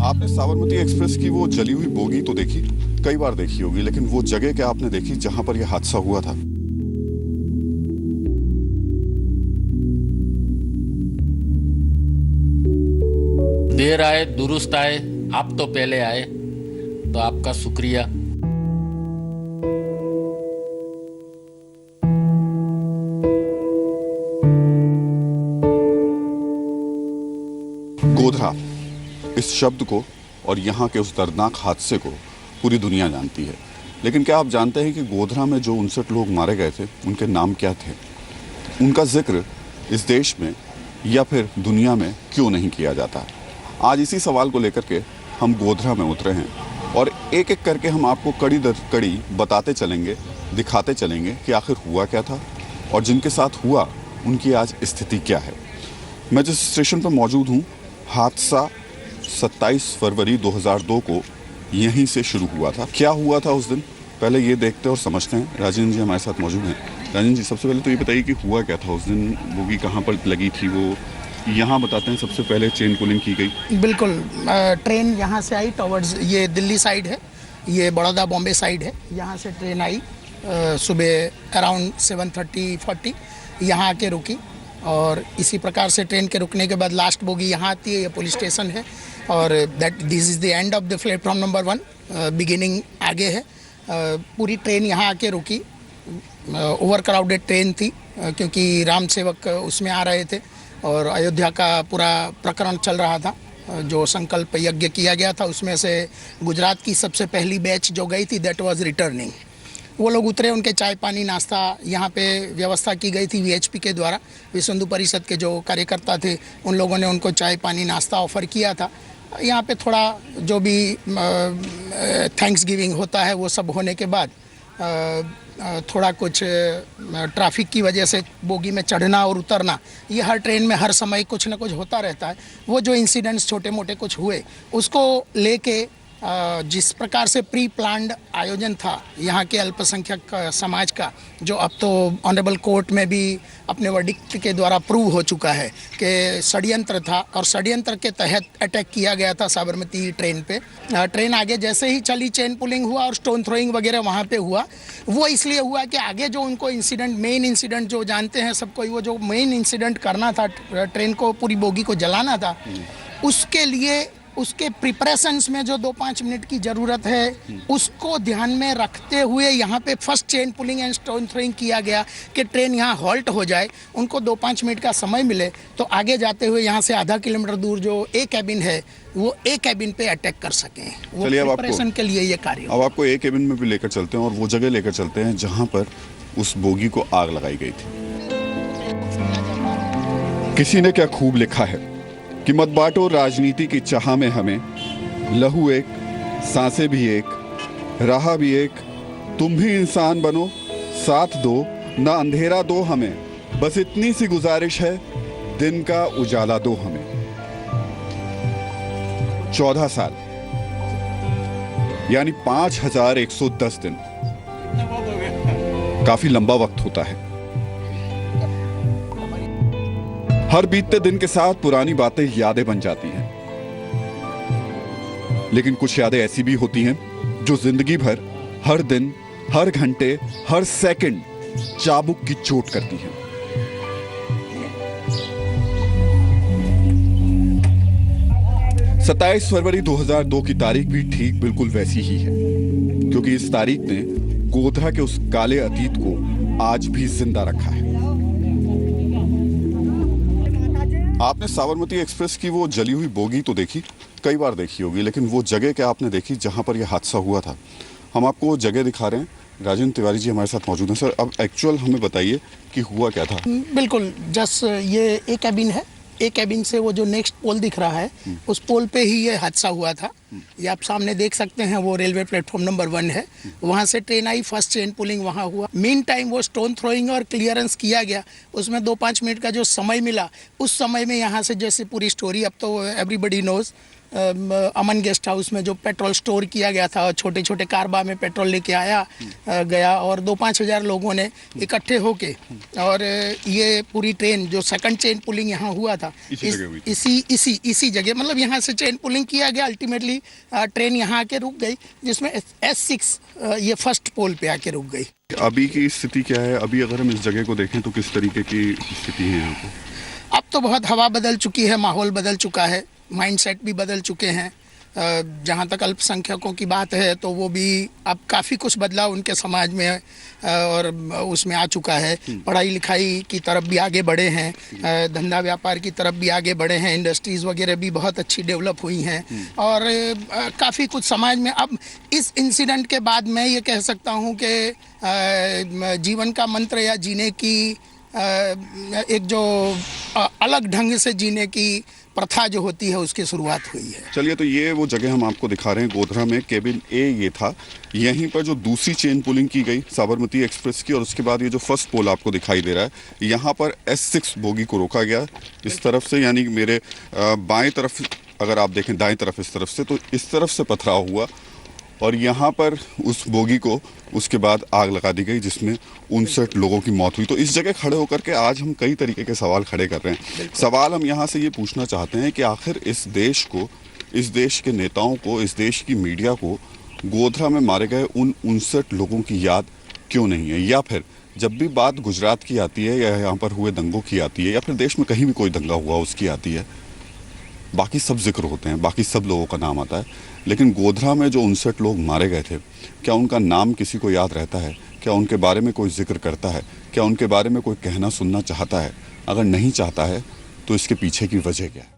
आपने साबरमती एक्सप्रेस की वो जली हुई बोगी तो देखी, कई बार देखी होगी, लेकिन वो जगह क्या आपने देखी जहां पर यह हादसा हुआ था? देर आए दुरुस्त आए, आप तो पहले आए, तो आपका शुक्रिया। गोधरा, इस शब्द को और यहाँ के उस दर्दनाक हादसे को पूरी दुनिया जानती है, लेकिन क्या आप जानते हैं कि गोधरा में जो 59 लोग मारे गए थे उनके नाम क्या थे? उनका जिक्र इस देश में या फिर दुनिया में क्यों नहीं किया जाता? आज इसी सवाल को लेकर के हम गोधरा में उतरे हैं और एक एक करके हम आपको कड़ी दर कड़ी बताते चलेंगे, दिखाते चलेंगे कि आखिर हुआ क्या था और जिनके साथ हुआ उनकी आज स्थिति क्या है। मैं जिस स्टेशन पर मौजूद हूँ, हादसा 27 फरवरी 2002 को यहीं से शुरू हुआ था। क्या हुआ था उस दिन, पहले ये देखते और समझते हैं। राजेंद्र जी हमारे साथ मौजूद हैं। राजेंद्र जी, सबसे पहले तो ये बताइए कि हुआ क्या था उस दिन, बोगी कहाँ पर लगी थी? वो यहाँ बताते हैं सबसे पहले चेन पुलिंग की गई। बिल्कुल, ट्रेन यहाँ से आई टॉवर्ड्स, ये दिल्ली साइड है, ये बड़ौदा बॉम्बे साइड है। यहाँ से ट्रेन आई सुबह अराउंड 7:30-40 यहाँ आके रुकी और इसी प्रकार से ट्रेन के रुकने के बाद लास्ट बोगी यहाँ आती है। ये पुलिस स्टेशन है और this is the end of the platform number 1, beginning आगे है। पूरी ट्रेन यहाँ आके रुकी। ओवर क्राउडेड ट्रेन थी क्योंकि राम सेवक उसमें आ रहे थे और अयोध्या का पूरा प्रकरण चल रहा था। जो संकल्प यज्ञ किया गया था उसमें से गुजरात की सबसे पहली बैच जो गई थी दैट वाज रिटर्निंग। वो लोग उतरे, उनके चाय पानी नाश्ता यहाँ पे व्यवस्था की गई थी वीएचपी के द्वारा। विश्व हिंदू परिषद के जो कार्यकर्ता थे उन लोगों ने उनको चाय पानी नाश्ता ऑफर किया था। यहाँ पे थोड़ा जो भी थैंक्स गिविंग होता है वो सब होने के बाद थोड़ा कुछ ट्रैफिक की वजह से बोगी में चढ़ना और उतरना, ये हर ट्रेन में हर समय कुछ ना कुछ होता रहता है। वो जो इंसिडेंट्स छोटे मोटे कुछ हुए उसको लेके जिस प्रकार से प्री प्लान्ड आयोजन था यहाँ के अल्पसंख्यक समाज का, जो अब तो ऑनरेबल कोर्ट में भी अपने वर्डिक्ट के द्वारा प्रूव हो चुका है कि षड्यंत्र था और षड्यंत्र के तहत अटैक किया गया था साबरमती ट्रेन पे। ट्रेन आगे जैसे ही चली, चेन पुलिंग हुआ और स्टोन थ्रोइंग वगैरह वहाँ पे हुआ। वो इसलिए हुआ कि आगे जो उनको इंसिडेंट, मेन इंसिडेंट जो जानते हैं सबको, वो जो मेन इंसिडेंट करना था, ट्रेन को पूरी बोगी को जलाना था, उसके लिए उसके प्रिपरेशंस में जो 2-5 मिनट की ज़रूरत है उसको ध्यान में रखते हुए यहाँ पे first chain pulling and stone throwing किया गया कि ट्रेन यहाँ हॉल्ट हो जाए, उनको 2-5 मिनट का समय मिले तो आगे जाते हुए यहाँ से आधा किलोमीटर दूर जो ए कैबिन है वो ए कैबिन पे अटैक कर सकें। वो प्रिपरेशन के लिए ये कार्य। अब आपको ए कैबिन में भी लेकर चलते हैं और वो जगह लेकर चलते हैं जहाँ पर उस बोगी को आग लगाई गई थी। किसी ने क्या खूब लिखा है कि मत बांटो राजनीति की चाह में हमें, लहू एक, सांसें भी एक, राह भी एक, तुम भी इंसान बनो, साथ दो ना अंधेरा दो हमें, बस इतनी सी गुजारिश है, दिन का उजाला दो हमें। 14 साल यानी 5110 दिन, काफी लंबा वक्त होता है। हर बीतते दिन के साथ पुरानी बातें यादें बन जाती हैं, लेकिन कुछ यादें ऐसी भी होती हैं जो जिंदगी भर, हर दिन, हर घंटे, हर सेकंड चाबुक की चोट करती हैं। सत्ताईस फरवरी 2002 की तारीख भी ठीक बिल्कुल वैसी ही है, क्योंकि इस तारीख ने गोधरा के उस काले अतीत को आज भी जिंदा रखा है। आपने साबरमती एक्सप्रेस की वो जली हुई बोगी तो देखी, कई बार देखी होगी, लेकिन वो जगह क्या आपने देखी जहां पर यह हादसा हुआ था? हम आपको वो जगह दिखा रहे हैं। राजेंद्र तिवारी जी हमारे साथ मौजूद हैं। सर, अब एक्चुअल हमें बताइए कि हुआ क्या था। बिल्कुल, जस्ट ये ए कैबिन है। ए कैबिन से वो जो नेक्स्ट पोल दिख रहा है उस पोल पे ही ये हादसा हुआ था। ये आप सामने देख सकते हैं, वो रेलवे प्लेटफॉर्म नंबर 1 है। वहाँ से ट्रेन आई, फर्स्ट चेन पुलिंग वहाँ हुआ। मीन टाइम वो स्टोन थ्रोइंग और क्लियरेंस किया गया, उसमें 2-5 मिनट का जो समय मिला, उस समय में यहाँ से जैसे पूरी स्टोरी अब तो एवरीबडी नोज अमन गेस्ट हाउस में जो पेट्रोल स्टोर किया गया था, छोटे छोटे कारबा में पेट्रोल लेके आया गया और 2-5 हज़ार लोगों ने इकट्ठे होके और ये पूरी ट्रेन जो सेकंड चेन पुलिंग यहाँ हुआ था इसी जगह, मतलब यहाँ से चेन पुलिंग किया गया। अल्टीमेटली ट्रेन यहाँ आके रुक गई, जिसमें S6 ये फर्स्ट पोल पे आके रुक गई। अभी की स्थिति क्या है? अभी अगर हम इस जगह को देखें तो किस तरीके की स्थिति है यहाँ पे? अब तो बहुत हवा बदल चुकी है, माहौल बदल चुका है, माइंडसेट भी बदल चुके हैं। जहाँ तक अल्पसंख्यकों की बात है तो वो भी अब काफ़ी कुछ बदलाव उनके समाज में और उसमें आ चुका है। पढ़ाई लिखाई की तरफ भी आगे बढ़े हैं, धंधा व्यापार की तरफ भी आगे बढ़े हैं, इंडस्ट्रीज़ वगैरह भी बहुत अच्छी डेवलप हुई हैं और काफ़ी कुछ समाज में। अब इस इंसिडेंट के बाद मैं ये कह सकता हूँ कि जीवन का मंत्र या जीने की एक जो अलग ढंग से जीने की प्रथा जो होती है उसकी शुरुआत हुई है। चलिए, तो ये वो जगह हम आपको दिखा रहे हैं गोधरा में, केबिन ए ये था। यहीं पर जो दूसरी चेन पुलिंग की गई साबरमती एक्सप्रेस की, और उसके बाद ये जो फर्स्ट पोल आपको दिखाई दे रहा है, यहाँ पर S6 बोगी को रोका गया इस तरफ से, यानी मेरे बाएं तरफ अगर आप देखें, दाएं तरफ इस तरफ से, तो इस तरफ से पथराव हुआ और यहाँ पर उस बोगी को उसके बाद आग लगा दी गई, जिसमें 59 लोगों की मौत हुई। तो इस जगह खड़े होकर के आज हम कई तरीके के सवाल खड़े कर रहे हैं। सवाल हम यहाँ से ये पूछना चाहते हैं कि आखिर इस देश को, इस देश के नेताओं को, इस देश की मीडिया को गोधरा में मारे गए उन 59 लोगों की याद क्यों नहीं है? या फिर जब भी बात गुजरात की आती है या यहाँ पर हुए दंगों की आती है या फिर देश में कहीं भी कोई दंगा हुआ उसकी आती है, बाकी सब जिक्र होते हैं, बाकी सब लोगों का नाम आता है, लेकिन गोधरा में जो 59 लोग मारे गए थे, क्या उनका नाम किसी को याद रहता है? क्या उनके बारे में कोई जिक्र करता है? क्या उनके बारे में कोई कहना सुनना चाहता है? अगर नहीं चाहता है तो इसके पीछे की वजह क्या है?